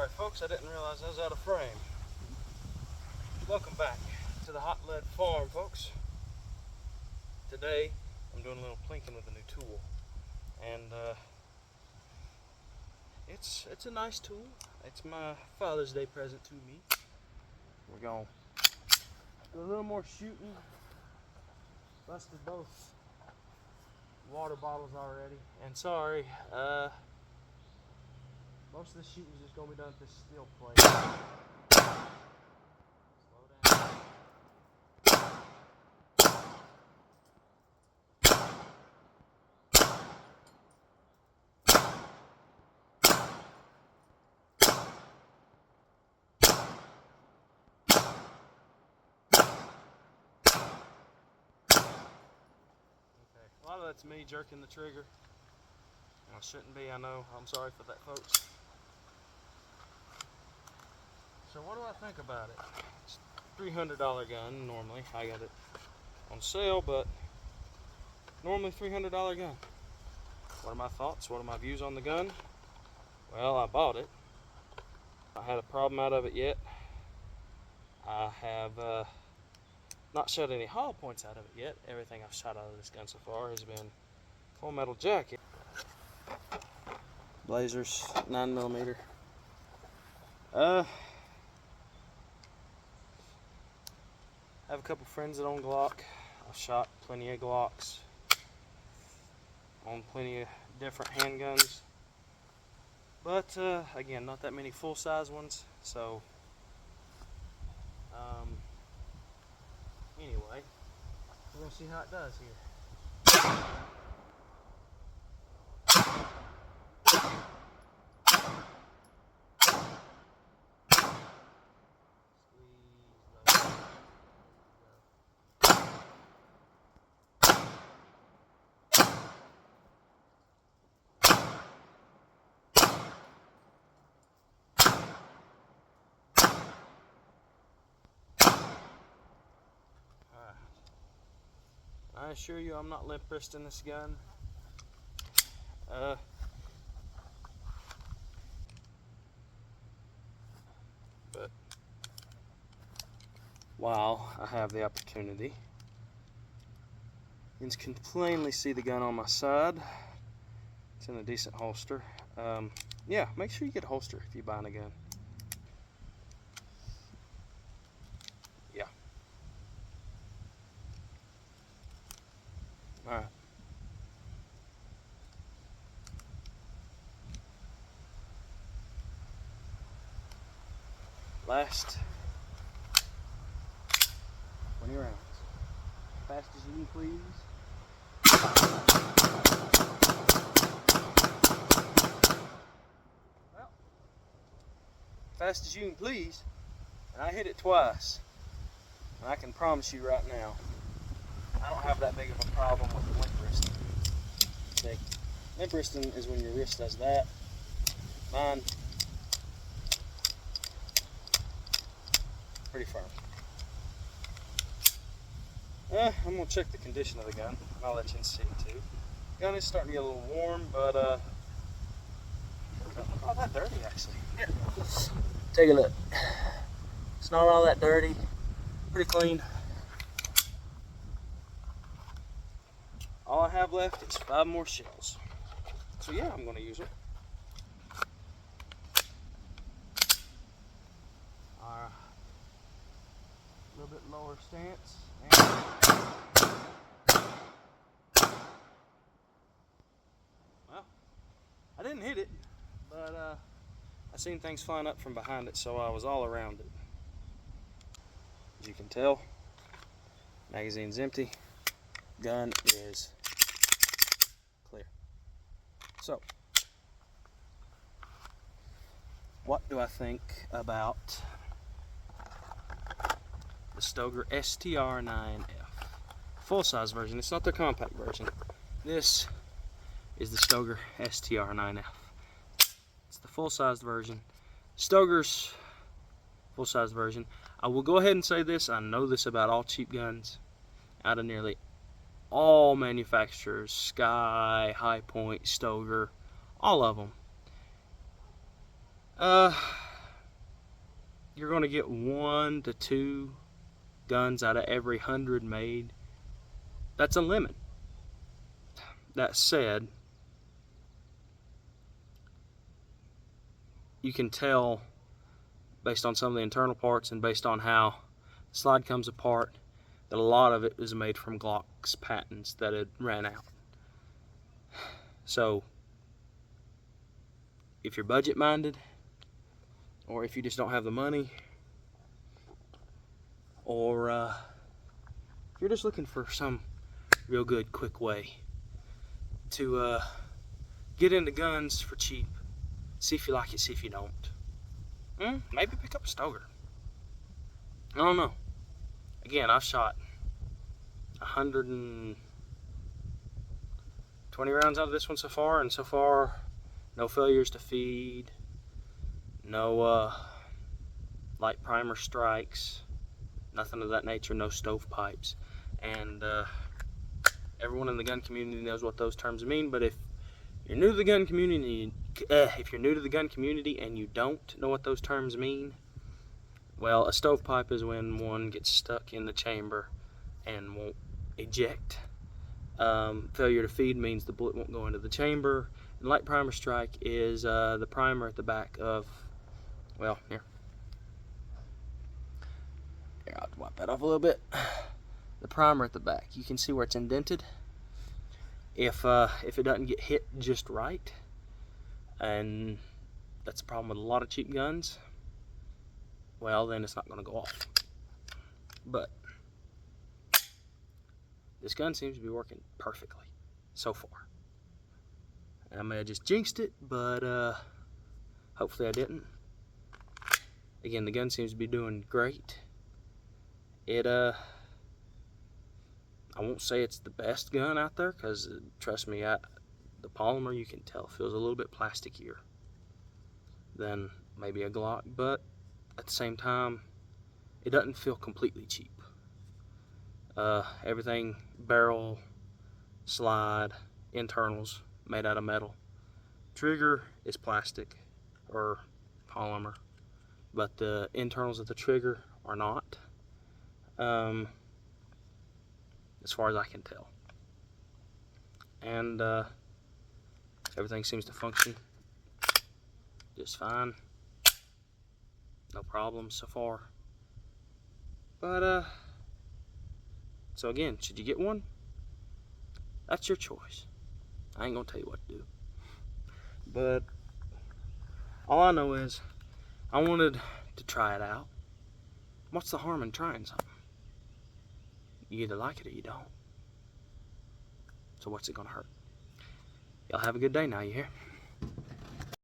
Sorry folks, I didn't realize I was out of frame. Welcome back to the Hot Lead Farm, folks. Today I'm doing a little plinking with a new tool, and it's a nice tool. It's my Father's Day present to me. We're gonna do a little more shooting. Busted both water bottles already, and sorry, most of the shooting is just gonna be done with this steel plate. Slow down. A lot of that's me jerking the trigger. I shouldn't be, I know. I'm sorry for that, folks. So what do I think about it? It's a $300 gun normally. I got it on sale, but normally $300 gun. What are my thoughts? What are my views on the gun? Well, I bought it. I had a problem out of it yet. I have not shot any hollow points out of it yet. Everything I've shot out of this gun so far has been full metal jacket. Blazers, 9mm. I have a couple friends that own Glock. I've shot plenty of Glocks, own plenty of different handguns, but again, not that many full-size ones. So anyway, we're gonna see how it does here. I assure you I'm not limp wristing this gun. But while I have the opportunity, you can plainly see the gun on my side. It's in a decent holster. Yeah, make sure you get a holster if you're buying a gun. Yeah. Alright. Last 20 rounds. Fast as you can, please. Well, fast as you can, please. And I hit it twice. And I can promise you right now, I don't have that big of a problem with limp wristing. See, limp wristing is when your wrist does that. Mine, pretty firm. I'm gonna check the condition of the gun. I'll let you see too. Gun is starting to get a little warm, but not that dirty actually. Here, take a look. It's not all that dirty. Pretty clean. All I have left is 5 more shells. So yeah, I'm gonna use it. A little bit lower stance. Well, I didn't hit it, but I seen things flying up from behind it, so I was all around it. As you can tell, magazine's empty, gun is clear. So, what do I think about the Stoeger str-9f? Full-size version. It's not the compact version. This is the Stoeger str-9f. It's the full-sized version. Stoeger's full-size version. I will go ahead and say this. I know this about all cheap guns. Out of nearly all manufacturers, Sky, High Point, Stoeger, all of them. you're going to get 1 to 2 guns out of every 100 made. That's a limit. That said, you can tell based on some of the internal parts and based on how the slide comes apart that a lot of it was made from Glock's patents that had ran out. So if you're budget minded, or if you just don't have the money, or if you're just looking for some real good quick way to get into guns for cheap, see if you like it, see if you don't, maybe pick up a stoeger. I don't know. Again, I've shot 120 rounds out of this one so far, and so far no failures to feed, no light primer strikes, nothing of that nature, no stovepipes. And everyone in the gun community knows what those terms mean, but if you're new to the gun community, and you don't know what those terms mean, well, a stovepipe is when one gets stuck in the chamber and won't eject. Failure to feed means the bullet won't go into the chamber. And light primer strike is the primer at the back of, well, here, I'll have to wipe that off a little bit. The primer at the back, you can see where it's indented. If it doesn't get hit just right, and that's a problem with a lot of cheap guns, well, then it's not going to go off. But this gun seems to be working perfectly so far. And I may have just jinxed it, but hopefully I didn't. Again, the gun seems to be doing great. I won't say it's the best gun out there, because trust me, the polymer, you can tell, feels a little bit plasticier than maybe a Glock, but at the same time, it doesn't feel completely cheap. Everything, barrel, slide, internals, made out of metal. Trigger is plastic or polymer, but the internals of the trigger are not, as far as I can tell. And everything seems to function just fine. No problems so far. But so again, should you get one? That's your choice. I ain't gonna tell you what to do. But all I know is I wanted to try it out. What's the harm in trying something? You either like it or you don't. So what's it gonna hurt? Y'all have a good day now, you hear?